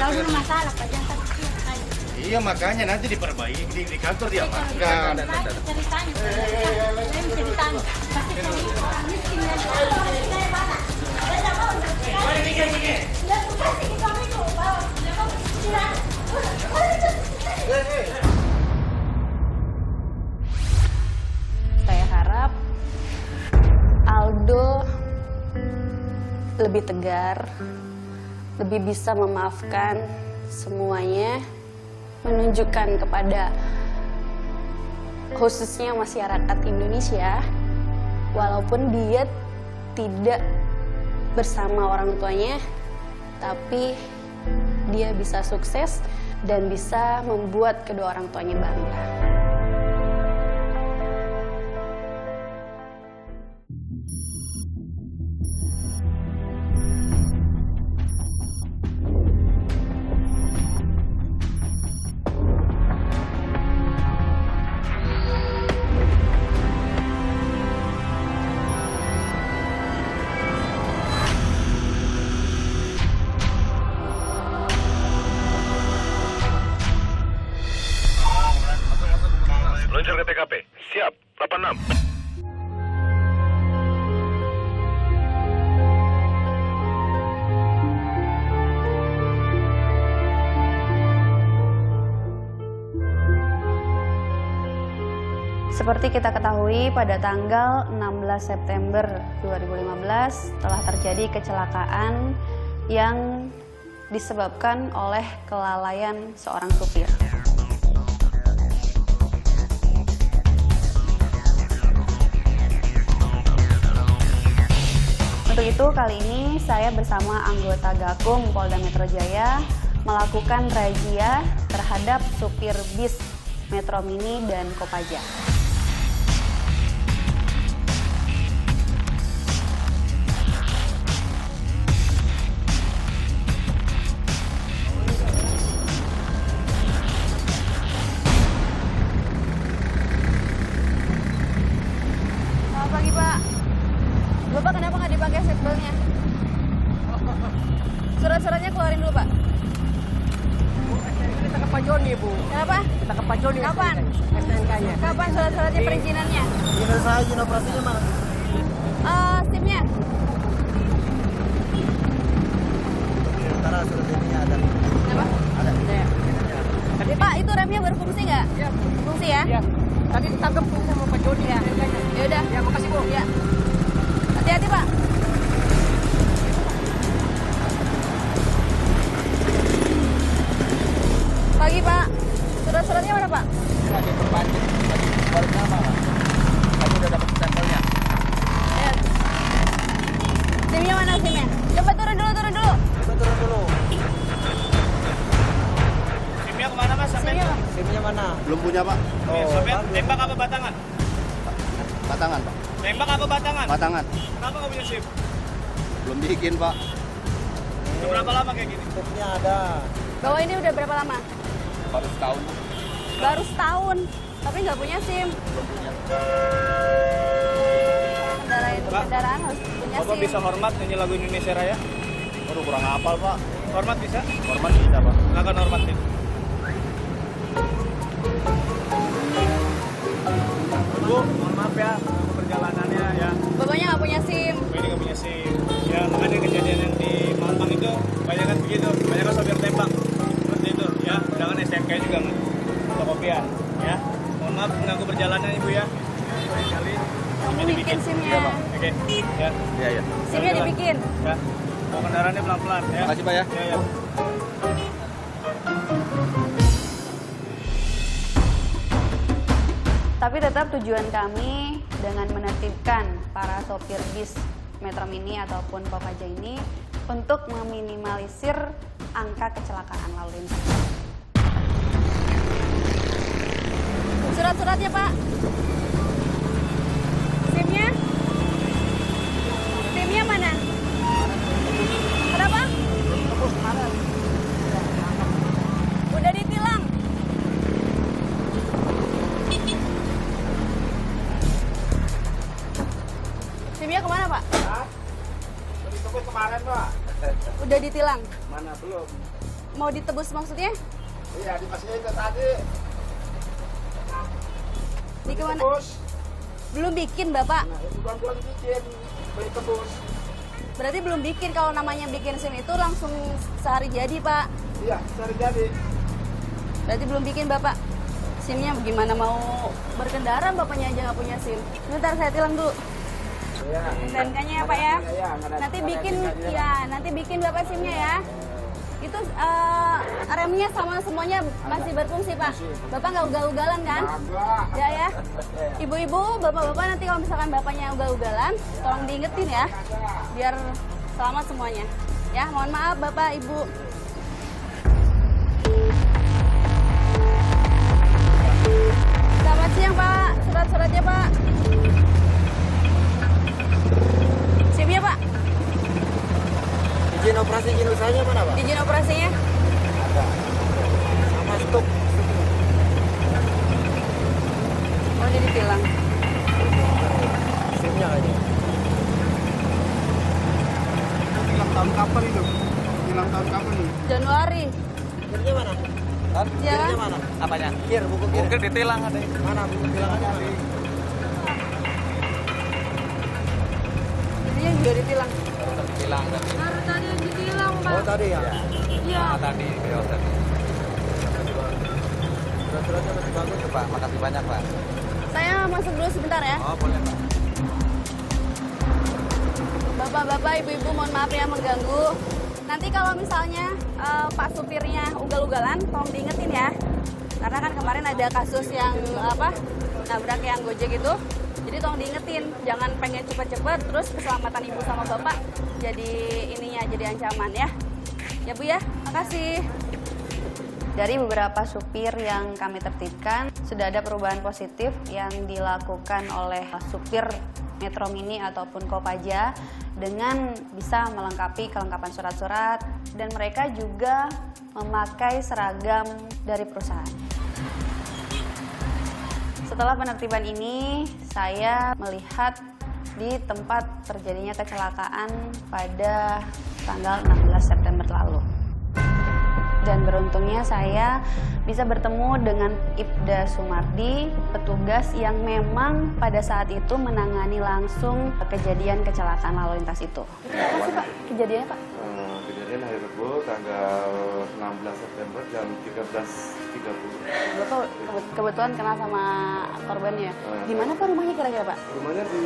Kalau masalah Pak, jangan sampai saya. Iya makanya nanti diperbaiki di kantor dia amankan. Ceritanya, saya bisa ditanya. Pasti saya orang miskin dan saya mana? Saya tidak mau. Ya, kasih ke kami tuh, Pak. Saya harap Aldo lebih tegar, lebih bisa memaafkan semuanya, menunjukkan kepada khususnya masyarakat Indonesia, walaupun dia tidak bersama orang tuanya, tapi dia bisa sukses dan bisa membuat kedua orang tuanya bangga. Meluncur ke TKP. Siap, 86. Seperti kita ketahui, pada tanggal 16 September 2015 telah terjadi kecelakaan yang disebabkan oleh kelalaian seorang supir. Untuk itu, kali ini saya bersama anggota Gakum Polda Metro Jaya melakukan razia terhadap supir bis Metro Mini dan Kopaja. Selamat pagi, Pak. Bapak kenapa nggak dipakai seatbeltnya? Surat-suratnya keluarin dulu, Pak. Kita ke Pak Joni, Bu. Kenapa? Kita ke Pak Joni. Kapan? STNK-nya. Kapan surat-suratnya perizinannya? Izin saya, izin operasinya mana? SIM-nya? Sementara surat ininya ada. Kenapa? Ada. Ya. Pak, itu remnya berfungsi nggak? Iya. Fungsi ya? Iya. Tadi ditangkap tuh sama Pak Joni. Ya. STNK-nya. Yaudah. Ya, makasih, Bu. Ya. Hati-hati, Pak. Pagi, Pak. Surat-suratnya mana, Pak? Lagi perpanjang. Lagi baru nama. Kamu udah dapat stempelnya. Ya. SIM-nya mana SIM-nya? Coba turun dulu. Kita turun dulu. SIM-nya kemana mas? SIM-nya, Pak. SIM-nya mana? Belum punya Pak. Sopir, kan? tembak apa batangan? Batangan Pak. Tembak apa batangan? Batangan. Kenapa nggak punya SIM? Belum bikin Pak. Udah berapa lama kayak gini? SIM-nya ada. Bawa ini udah berapa lama? Baru setahun. Baru setahun, tapi nggak punya SIM. Kendaraan harus punya Bapak SIM. bisa hormat nyanyi lagu Indonesia Raya? Waduh kurang hafal Pak. Hormat bisa? Hormat kita Pak. Silakan hormatin. Bu, mohon maaf ya untuk perjalanannya ya. Bapaknya nggak punya SIM. Ini nggak punya SIM. Ya makanya kejadian yang di Mampang itu banyak kan begitu, banyak kan sopir tembak seperti itu ya. Jangan STNK juga nggak fotokopian ya. Mohon maaf mengganggu perjalanan ibu ya. Lain kali Kamu SIM-nya bikin SIM-nya. Oke, ya. Iya iya. SIM-nya dibikin. Ya. Bawa kendaraannya pelan-pelan ya. Makasih Pak ya. Ya, ya. Tapi tetap tujuan kami dengan menertibkan para sopir bis Metro Mini ataupun Kopaja ini untuk meminimalisir angka kecelakaan lalu lintas. Surat-suratnya, Pak. SIM-nya? SIM-nya mana? Kenapa? Udah ditilang. SIM-nya kemana, Pak? Ditunggu kemarin, Pak. Udah ditilang. Mana belum? mau ditebus maksudnya? Iya, dikasih itu tadi. Di kemana? Tebus. Belum bikin Bapak. Nah, itu belum bikin. Beli tebus. Berarti belum bikin. Kalau namanya bikin SIM itu langsung sehari jadi Pak. Iya, sehari jadi. Berarti belum bikin Bapak. SIM-nya gimana mau berkendara Bapaknya aja nggak punya SIM. Sebentar saya tilang dulu. Iya. STNK-nya ya Pak ya. Iya, Nanti bikin ya, nanti bikin Bapak SIM-nya ya. Itu remnya sama semuanya masih berfungsi Pak. Bapak nggak ugal-ugalan kan? Agak. Ya ya. Ibu-ibu, bapak-bapak nanti kalau misalkan bapaknya ugal-ugalan, tolong diingetin ya. Biar selamat semuanya. Ya, mohon maaf Bapak, Ibu. Selamat siang Pak. Surat-suratnya Pak. SIM-nya Pak. Izin operasi izin usahanya mana, Pak? Izin operasinya. Ada. Sama stok. Oh, jadi ditilang. SIM-nya kayaknya. Hilang tahun kapan itu? Hilang tahun kapan nih? Januari. Kirnya mana? Iya kan? Kirnya mana? Apanya? Kir, buku kir. Mungkin ditilang ada. Mana buku tilangannya? Dia juga ditilang. Tilang tadi. Baru tadi yang ditilang, Pak. Oh, tadi ya? Iya. Tadi video tadi. Surat-suratnya masih bagus tuh, Pak. Makasih banyak Pak. Saya masuk dulu sebentar ya. Oh boleh Pak. Bapak-bapak, ibu-ibu mohon maaf ya mengganggu. Nanti kalau misalnya Pak supirnya ugal-ugalan, tolong diingetin ya. Karena kan kemarin ada kasus yang nabrak yang Gojek itu. Jadi tolong diingetin, jangan pengen cepet-cepet terus keselamatan ibu sama bapak jadi ancaman ya. Ya Bu ya, makasih. Dari beberapa supir yang kami tertibkan, sudah ada perubahan positif yang dilakukan oleh supir Metro Mini ataupun Kopaja dengan bisa melengkapi kelengkapan surat-surat dan mereka juga memakai seragam dari perusahaan. Setelah penertiban ini, saya melihat di tempat terjadinya kecelakaan pada tanggal 16 September lalu. Dan beruntungnya saya bisa bertemu dengan Ibda Sumardi, petugas yang memang pada saat itu menangani langsung kejadian kecelakaan lalu lintas itu. Apa sih Pak kejadiannya Pak? Kejadian hari Rabu tanggal 16 September jam 13.30. Bapak kebetulan kenal sama korbannya. Di mana Pak rumahnya kira-kira Pak? Rumahnya di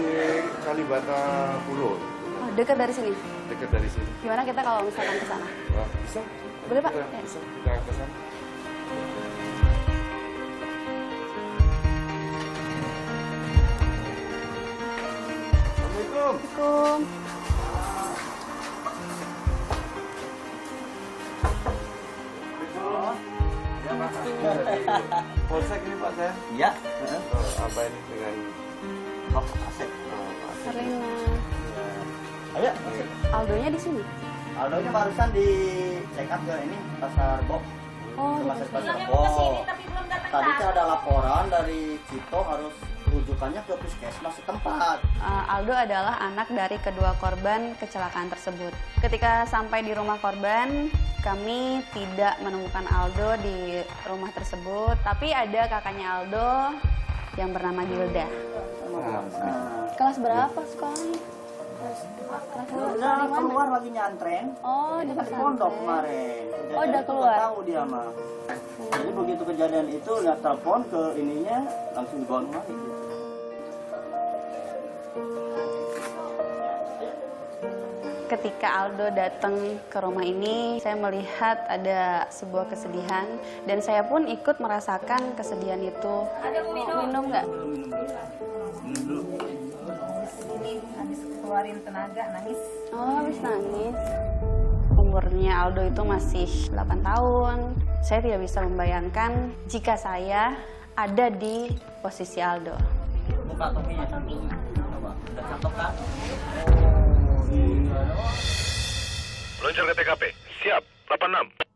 Kalibata Pulau, Oh, dekat dari sini. dekat dari sini. Gimana kita kalau misalkan ke sana? Wah, bisa? Boleh Pak? Ya, Ya. bisa kita ke sana. Assalamualaikum. Assalamualaikum. Ya, Pak. Dari Polsek ini Pak saya. Iya. Apa ini dengan Kok asik. Asik. Serena. Ayo. Aldonya di sini. Aldonya barusan di check up ke ini pasar Bob. Oh, Ke di pasar pasar. Bilangnya Bob. mau kesini tapi belum datang. Tadi kan ada laporan dari Cito harus rujukannya ke puskesmas setempat. Aldo adalah anak dari kedua korban kecelakaan tersebut. Ketika sampai di rumah korban, kami tidak menemukan Aldo di rumah tersebut, tapi ada kakaknya Aldo yang bernama Gilda. Kelas berapa sekolahnya? Kelas Udah keluar lagi nyantren. Oh, di Kan di pondok kemarin. Oh, udah keluar. Tahu dia mah. Jadi begitu kejadian itu dia telepon ke ininya langsung dibawa kemari. Ketika Aldo datang ke rumah ini, saya melihat ada sebuah kesedihan dan saya pun ikut merasakan kesedihan itu. Ada Minum nggak? ini habis keluarin tenaga nangis. Oh, habis nangis. Umurnya Aldo itu masih 8 tahun. Saya tidak bisa membayangkan jika saya ada di posisi Aldo. Buka topinya. Coba. Udah cakep kan? Meluncur ke TKP. Siap. 86.